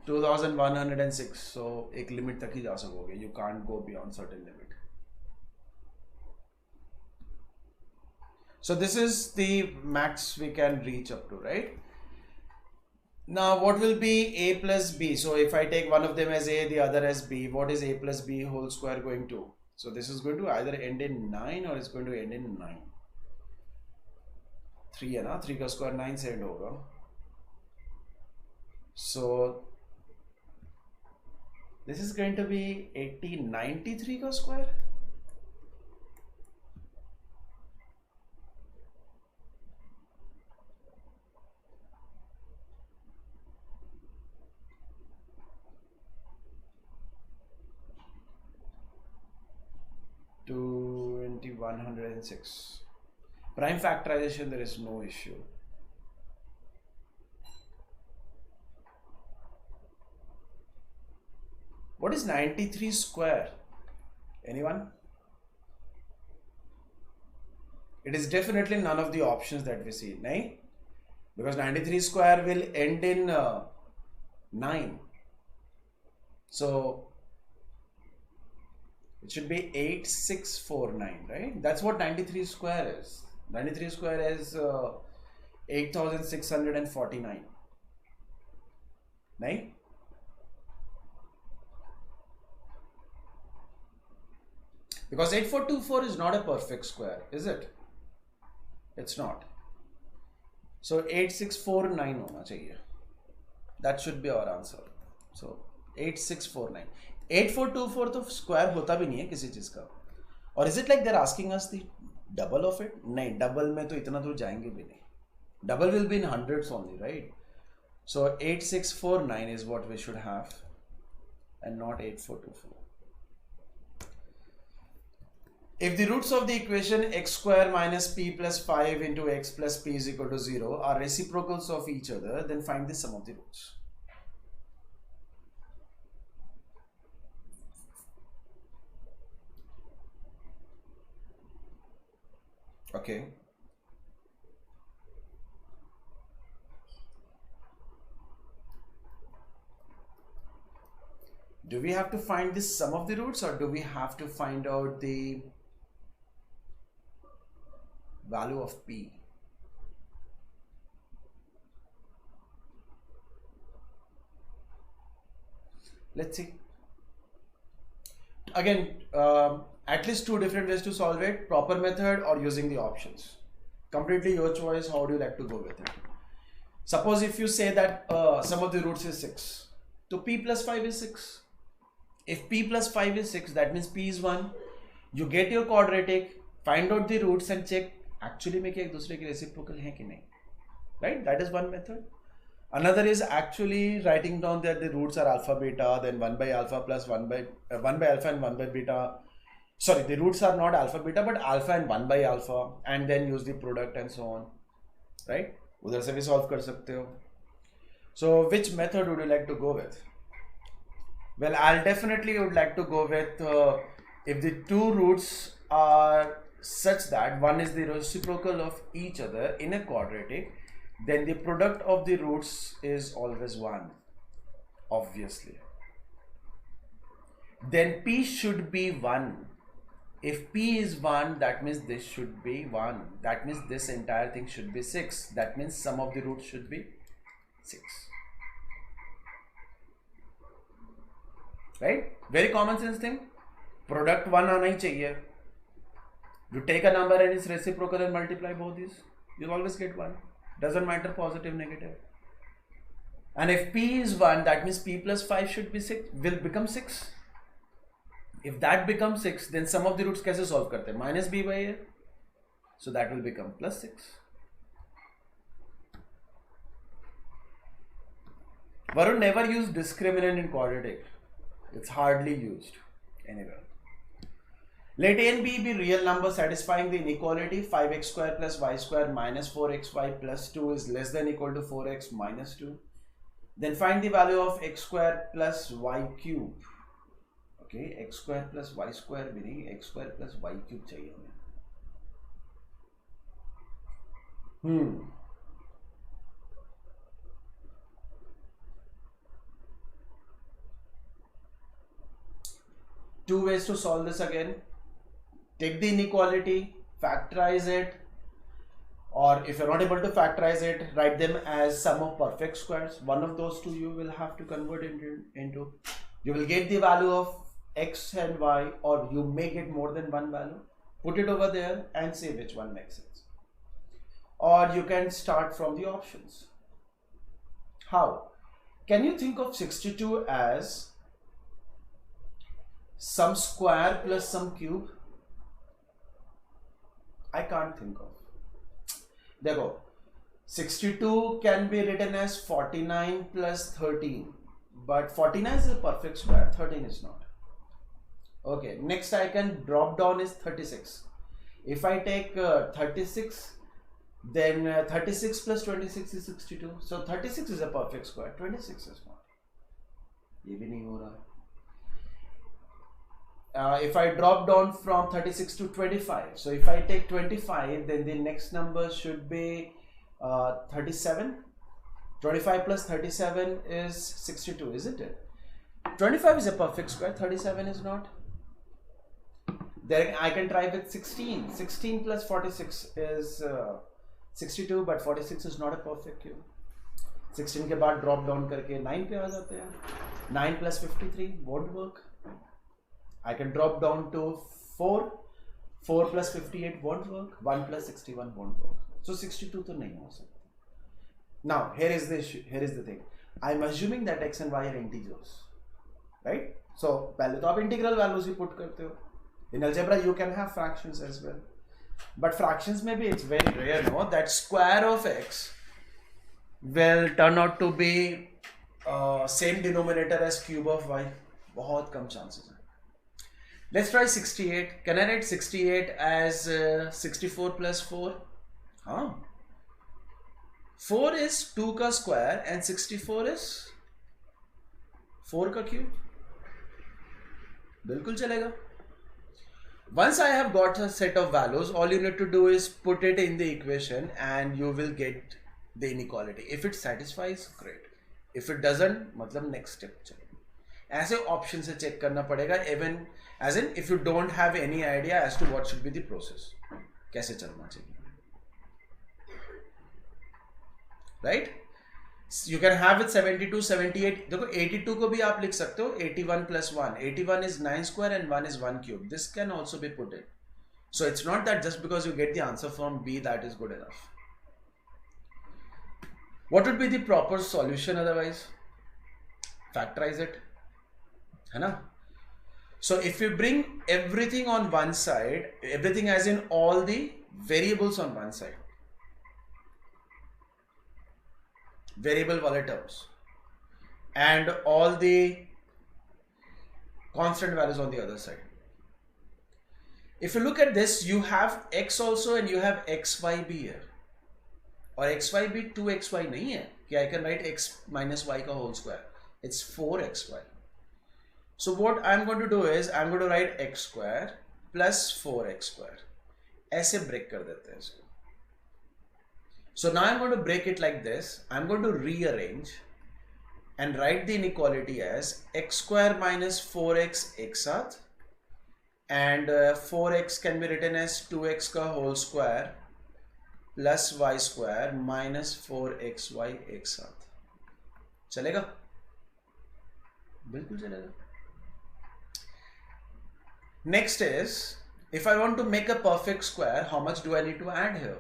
2106, so एक लिमिट तक ही जा सकोगे. You can't go beyond certain limit. So this is the max we can reach up to, right? Now what will be a plus b? So if I take one of them as a, the other as b, what is a plus b whole square going to? So this is going to either end in 9 or it's going to end in 9. 3 है ना, 3 का square 9 से end होगा. So this is going to be 93 का square. To 2106. Prime factorization, there is no issue. What is 93 square? Anyone? It is definitely none of the options that we see, nahin? Because 93 square will end in 9. So it should be 8649, right? That's what 93 square is. 93 square is 8649. Right? Because 8424 is not a perfect square, is it? It's not. So 8649 hona chahiye. That should be our answer. So 8649. 8424 तो square होता भी नहीं है किसी चीज का. और is it like they're asking us the double of it? नहीं, double में तो इतना दूर जाएंगे भी नहीं. Double will be in hundreds only, right? So 8649 is what we should have, and not 8424. If the roots of the equation x square minus p plus 5 into x plus p is equal to 0 are reciprocals of each other, then find the sum of the roots. Okay. Do we have to find the sum of the roots, or do we have to find out the value of p? Let's see. Again, at least two different ways to solve it: proper method or using the options. Completely your choice. How do you like to go with it? Suppose if you say that sum of the roots is 6, so p plus 5 is 6. If p plus 5 is 6, that means p is 1. You get your quadratic, find out the roots and check actually में क्या एक दूसरे के reciprocal हैं कि नहीं, right? That is one method. Another is actually writing down that the roots are alpha beta, then 1 by alpha plus 1 by alpha and 1 by beta. Sorry, the roots are not alpha beta but alpha and 1 by alpha, and then use the product and so on, right? उधर से भी solve कर सकते हो. So which method would you like to go with? Well, I'll definitely would like to go with if the two roots are such that one is the reciprocal of each other in a quadratic, then the product of the roots is always 1, obviously. Then p should be 1. If p is 1, that means this should be 1. That means this entire thing should be 6. That means sum of the roots should be 6. Right? Very common sense thing. Product 1 आना ही चाहिए. You take a number and its reciprocal and multiply both these, you'll always get 1. Doesn't matter positive, negative. And if p is 1, that means p plus 5 should be 6, will become 6. If that becomes 6, then sum of the roots कैसे solve करते हैं? Minus b by a. So that will become plus 6. Varun never used discriminant in quadratic. It's hardly used anywhere. Let a and b be real numbers satisfying the inequality 5x square plus y square minus 4xy plus 2 is less than or equal to 4x minus 2. Then find the value of x square plus y cube. Okay, x square plus y square भी नहीं, x square plus y cube चाहिए हमें. Two ways to solve this again. Take the inequality, factorize it, or if you're not able to factorize it, write them as sum of perfect squares. One of those two you will have to convert into. You will get the value of x and y, or you may get more than one value. Put it over there and see which one makes sense. Or you can start from the options. How? Can you think of 62 as some square plus some cube? I can't think of. There you go. 62 can be written as 49 plus 13, but 49 is a perfect square, 13 is not. Okay, next I can drop down is 36. If I take 36, then 36 plus 26 is 62. So 36 is a perfect square, 26 is not. ये भी नहीं हो रहा. If I drop down from 36 to 25, so if I take 25, then the next number should be 37. 25 plus 37 is 62, isn't it? 25 is a perfect square, 37 is not. Then I can try with 16. 16 plus 46 is 62, but 46 is not a perfect cube. 16 के बाद drop down करके 9 पे आ जाते हैं. 9 plus 53 won't work. I can drop down to 4. 4 plus 58 won't work. 1 plus 61 won't work. So 62 तो नहीं हो सकता. Now here is the issue. Here is the thing. I'm assuming that x and y are integers, right? So पहले तो आप integral values ही put करते हो. In algebra you can have fractions as well, but fractions maybe it's very rare, no, that square of x will turn out to be same denominator as cube of y. बहुत कम chances हैं. Let's try 68. Can I write 68 as 64 plus 4? हाँ. 4 is 2 का square and 64 is 4 का cube. बिल्कुल चलेगा. Once I have got a set of values, all you need to do is put it in the equation and you will get the inequality. If it satisfies, great. If it doesn't, मतलब next step चलेगा. ऐसे option से check करना पड़ेगा, even as in if you don't have any idea as to what should be the process, कैसे चलना चाहिए, right? You can have it 72, 78. देखो 82 को भी आप लिख सकते हो 81 plus 1. 81 is 9 square and 1 is 1 cube. This can also be put in. So it's not that just because you get the answer from B that is good enough. What would be the proper solution otherwise? Factorize it. है ना? So if you bring everything on one side, everything as in all the variables on one side, variable wale terms, and all the constant values on the other side. If you look at this, you have x also and you have xy भी है, और xy भी 2xy नहीं है कि I can write x minus y का whole square. It's 4xy. So what I'm going to do is I'm going to write x square plus 4x square. ऐसे break कर देते हैं इसको. So now I'm going to break it like this. I'm going to rearrange and write the inequality as x square minus 4x एक साथ, and 4x can be written as 2x का whole square plus y square minus 4xy एक साथ. चलेगा? बिल्कुल चलेगा. Next is, if I want to make a perfect square, how much do I need to add here?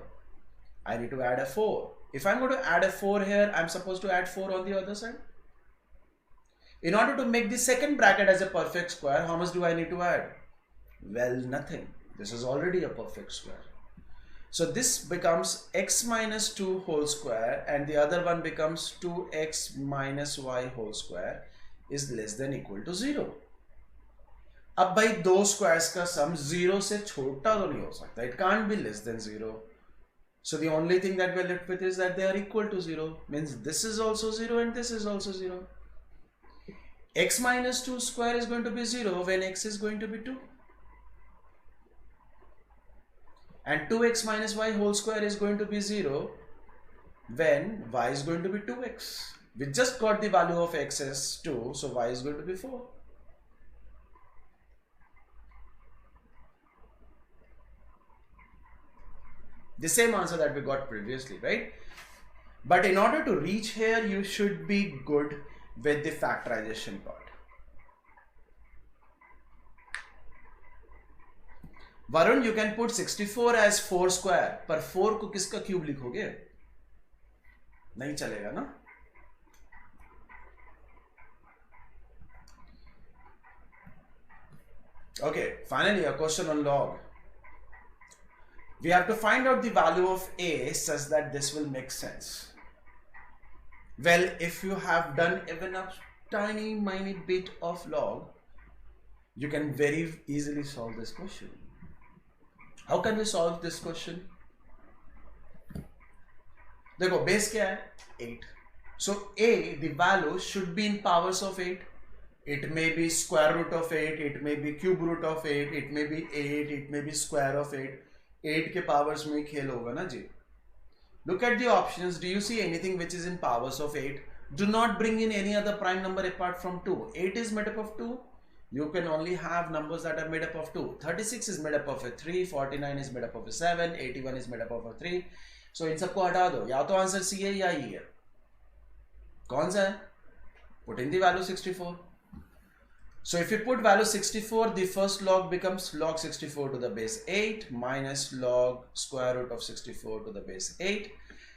I need to add a 4. If I'm going to add a 4 here, I'm supposed to add 4 on the other side. In order to make the second bracket as a perfect square, how much do I need to add? Well, nothing. This is already a perfect square. So this becomes x minus 2 whole square and the other one becomes 2x minus y whole square is less than equal to 0. अब भाई दो squares का sum 0 से छोटा तो नहीं हो सकता. It can't be less than 0. So the only thing that we're left with is that they are equal to 0. Means this is also 0 and this is also 0. X minus 2 square is going to be 0 when x is going to be 2. And 2x minus y whole square is going to be 0 when y is going to be 2x. We just got the value of x as 2, so y is going to be 4. The same answer that we got previously, right? But in order to reach here, you should be good with the factorization part. Varun, you can put 64 as 4 square, पर 4 को किसका cube लिखोगे? नहीं चलेगा ना? Okay, finally a question on log. We have to find out the value of a such that this will make sense. Well, if you have done even a tiny bit of log, you can very easily solve this question. How can we solve this question? देखो base क्या है? 8. So a, the value should be in powers of 8. It may be square root of 8, it may be cube root of 8, it may be 8, it may be square of 8. 8 के powers में खेल होगा ना जी. Look at the options. Do you see anything which is in powers of 8? Do not bring in any other prime number apart from 2. 8 is made up of 2. You can only have numbers that are made up of 2. 36 is made up of a 3, 49 is made up of a 7, 81 is made up of a 3. So इन सबको हटा दो. या तो answer C है या E है. कौन सा है? Put in the value 64. So if you put value 64, the first log becomes log 64 to the base 8 minus log square root of 64 to the base 8.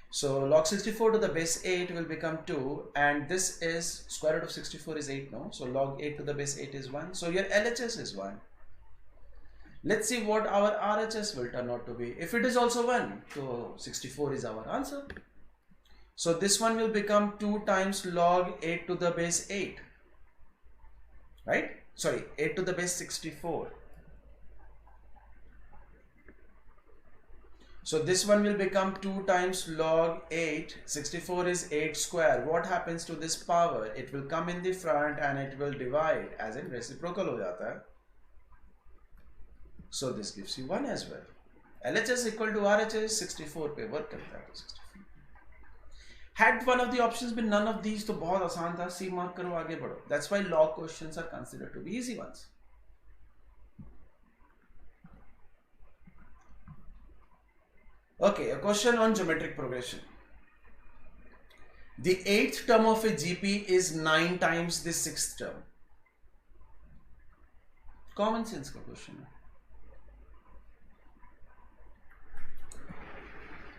So log 64 to the base 8 will become 2, and this is square root of 64 is 8, no? So log 8 to the base 8 is 1. So your LHS is 1. Let's see what our RHS will turn out to be. If it is also 1, so 64 is our answer. So this one will become 2 times log 8 to the base 8. Right? Sorry, 8 to the base 64. So this one will become 2 times log 8. 64 is 8 square. What happens to this power? It will come in the front and it will divide, as in reciprocal हो जाता है. So this gives you 1 as well. LHS equal to RHS 64 पे work करता है. 64. Had one of the options been none of these, तो बहुत आसान था. C mark करो, आगे बढ़ो. That's why log questions are considered to be easy ones. Okay, a question on geometric progression. The 8th term of a GP is 9 times the 6th term. Common sense का question है.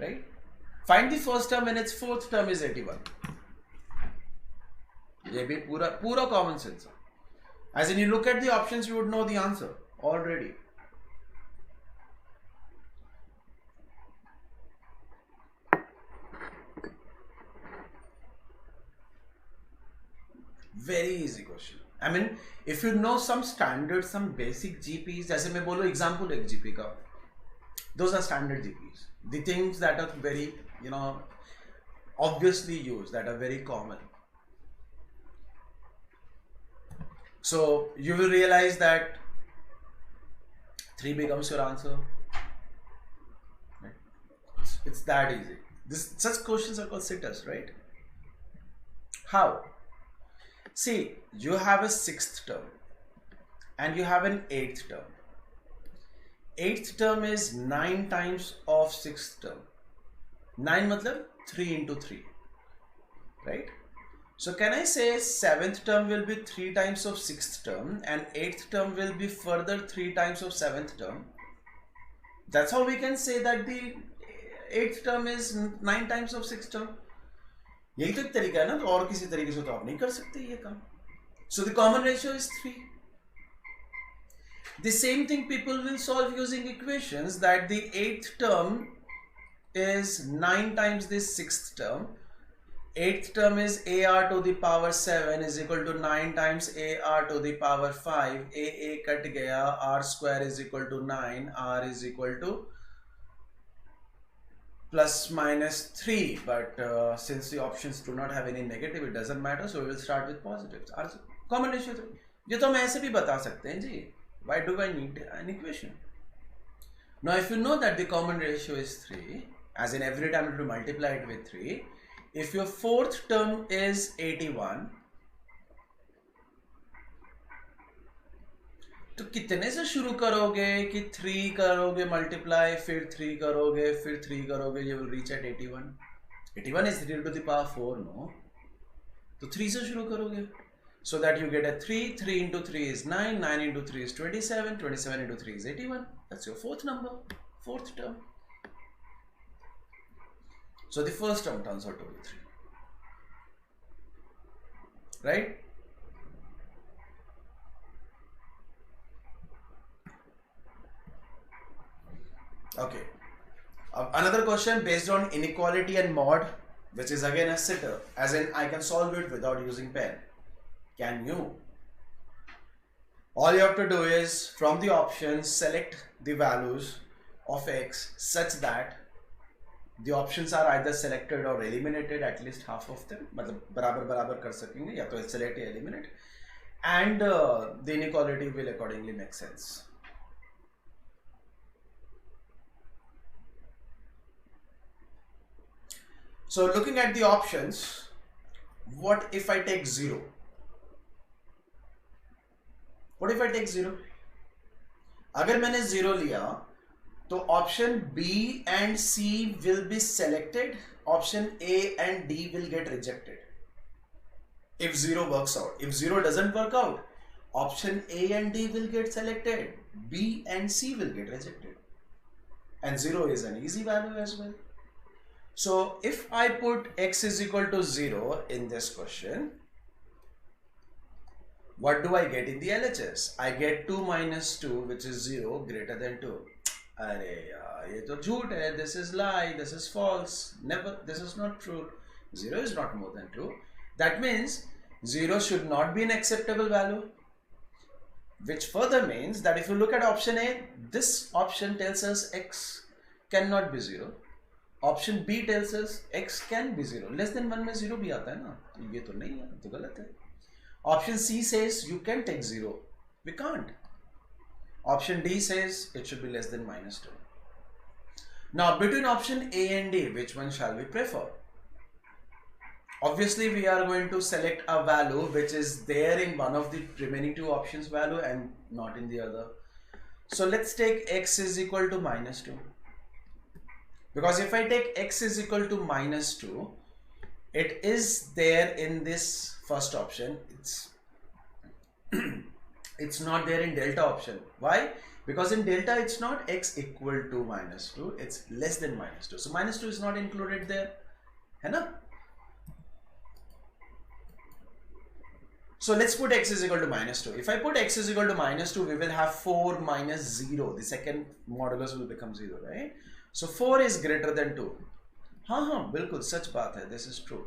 Right? Find the first term when its 4th term is 81. ये भी पूरा common sense. As in, you look at the options, you would know the answer already. Very easy question. I mean, if you know some standard, some basic GPs, जैसे मैं बोलो example एक GP का, those are standard GPs. The things that are very, obviously used, that are very common. So you will realize that 3 becomes your answer. Right? It's that easy. Such questions are called sitters, right? How? See, you have a 6th term and you have an 8th term. 8th term is 9 times of 6th term. 9 matlab 3 into 3, right? So can I say 7th term will be 3 times of 6th term and 8th term will be further 3 times of 7th term? That's how we can say that the 8th term is 9 times of 6th term. यही तो एक तरीका है ना, तो और किसी तरीके से तो आप नहीं कर सकते ये काम. So the common ratio is 3. The same thing people will solve using equations, that the 8th term is 9 times the 6th term. 8th term is AR to the power 7 is equal to 9 times AR to the power 5. A cut गया, R square is equal to 9, R is equal to plus minus 3, but since the options do not have any negative, it doesn't matter, so we will start with positives. Common ratio 3. ये तो हम ऐसे भी बता सकते हैं जी. Why do I need an equation? Now if you know that the common ratio is 3, as in every time you multiply it with 3, if your 4th term is 81, तो कितने से शुरू करोगे कि 3 करोगे मल्टीप्लाई, फिर 3 करोगे, फिर 3 करोगे, you will reach at 81. 81 is 3 to the power 4, no? तो 3 से शुरू करोगे, so that you get a 3. 3 into 3 is 9. 9 into 3 is 27. 27 into 3 is 81. That's your fourth number, fourth term. So the first term turns out to be 3, right? Okay. Another question based on inequality and mod, which is again a sitter, as in I can solve it without using pen. Can you? All you have to do is from the options select the values of x such that the options are either selected or eliminated, at least half of them. मतलब बराबर बराबर कर सकेंगे, या तो select या eliminate, and the inequality will accordingly make sense. So looking at the options, what if I take 0? What if I take 0? अगर मैंने 0 लिया तो option B and C will be selected, option A and D will get rejected if 0 works out. If 0 doesn't work out, option A and D will get selected, B and C will get rejected, and 0 is an easy value as well. So if I put x is equal to 0 in this question, what do I get in the LHS? I get 2 minus 2, which is 0 greater than 2. अरे यार ये तो झूठ है, this is lie, this is false, never, this is not true. 0 is not more than 2. That means 0 should not be an acceptable value, which further means that if you look at option A, this option tells us x cannot be 0. Option B tells us x can be 0. Less than 1 में 0 भी आता है ना, ये तो नहीं है, तो गलत है. Option C says you can take 0. We can't. Option D says it should be less than minus 2. Now between option A and D, which one shall we prefer? Obviously we are going to select a value which is there in one of the remaining two options value and not in the other. So let's take x is equal to minus 2. Because if I take x is equal to minus 2, it is there in this first option. It's not there in delta option. Why? Because in delta it's not x equal to minus 2, it's less than minus 2. So minus 2 is not included there. है ना? So let's put x is equal to minus 2. If I put x is equal to minus 2, we will have 4 minus 0. The second modulus will become 0, right? So 4 is greater than 2. हाँ बिल्कुल सच बात है, this is true.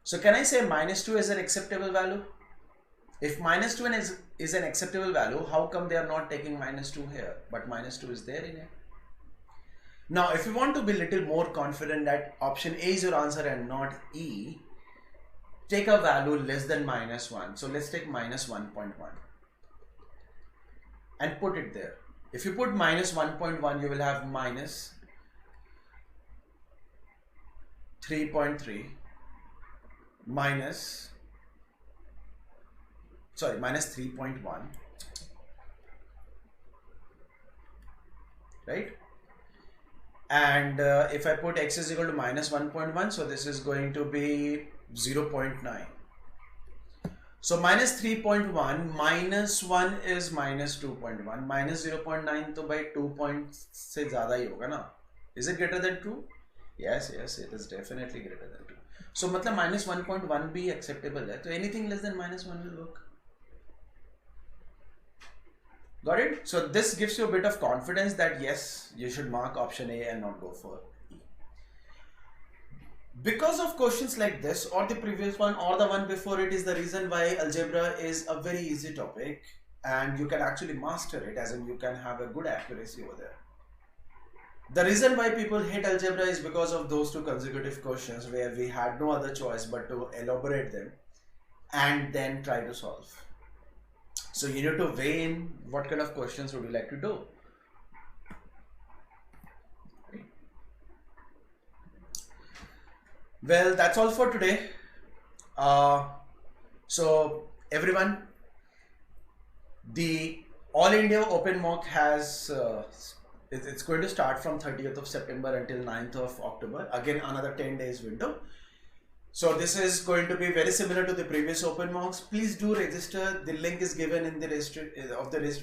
So can I say minus 2 is an acceptable value? If minus 2 is an acceptable value, how come they are not taking minus 2 here, but minus 2 is there in it? Now if you want to be little more confident that option A is your answer and not E, take a value less than minus 1. So let's take minus 1.1 and put it there. If you put minus 1.1, you will have minus 3.3 minus 3.1, right? And if I put x is equal to minus 1.1, so this is going to be 0.9. So minus 3.1 minus 1 is minus 2.1. Minus 0.9 तो by 2 points से ज़्यादा ही होगा ना? Is it greater than 2? Yes, it is definitely greater than 2. So मतलब minus 1.1 भी acceptable है. तो anything less than minus 1 will work. Got it? So this gives you a bit of confidence that yes, you should mark option A and not go for E. Because of questions like this or the previous one or the one before it is the reason why algebra is a very easy topic and you can actually master it, as in you can have a good accuracy over there. The reason why people hate algebra is because of those two consecutive questions where we had no other choice but to elaborate them and then try to solve. So you need to weigh in what kind of questions would you like to do. Well, that's all for today. So everyone, The All India Open Mock has it's going to start from 30th of September until 9th of October. Again, another 10 days window. So this is going to be very similar to the previous open mocks. Please do register. The link is given in the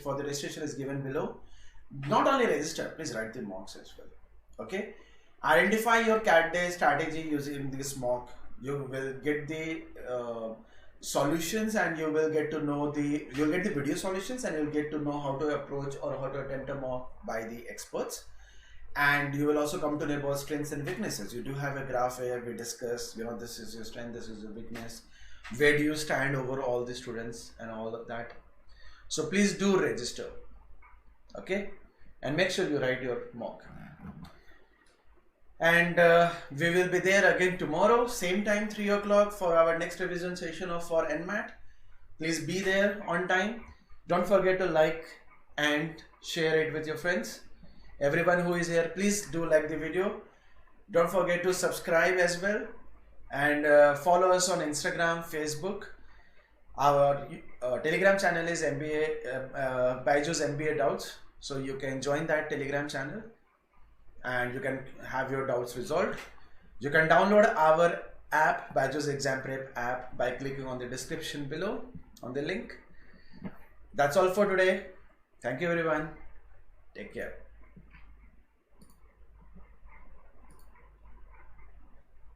for the registration is given below. Not only register, please write the mocks as well. Okay. Identify your CAT day strategy using this mock. You will get the solutions, and you will get to know you'll get the video solutions, and you'll get to know how to approach or how to attempt a mock by the experts. And you will also come to know about strengths and weaknesses. You do have a graph where we discuss, this is your strength, this is your weakness. Where do you stand over all the students and all of that. So please do register. Okay. And make sure you write your mock. And we will be there again tomorrow, same time, 3 o'clock, for our next revision session for NMAT. Please be there on time. Don't forget to like and share it with your friends. Everyone who is here, please do like the video. Don't forget to subscribe as well, and follow us on Instagram, Facebook. Our Telegram channel is BYJU'S MBA Doubts, so you can join that Telegram channel and you can have your doubts resolved. You can download our app, BYJU'S Exam Prep app, by clicking on the description below on the link. That's all for today. Thank you everyone. Take care.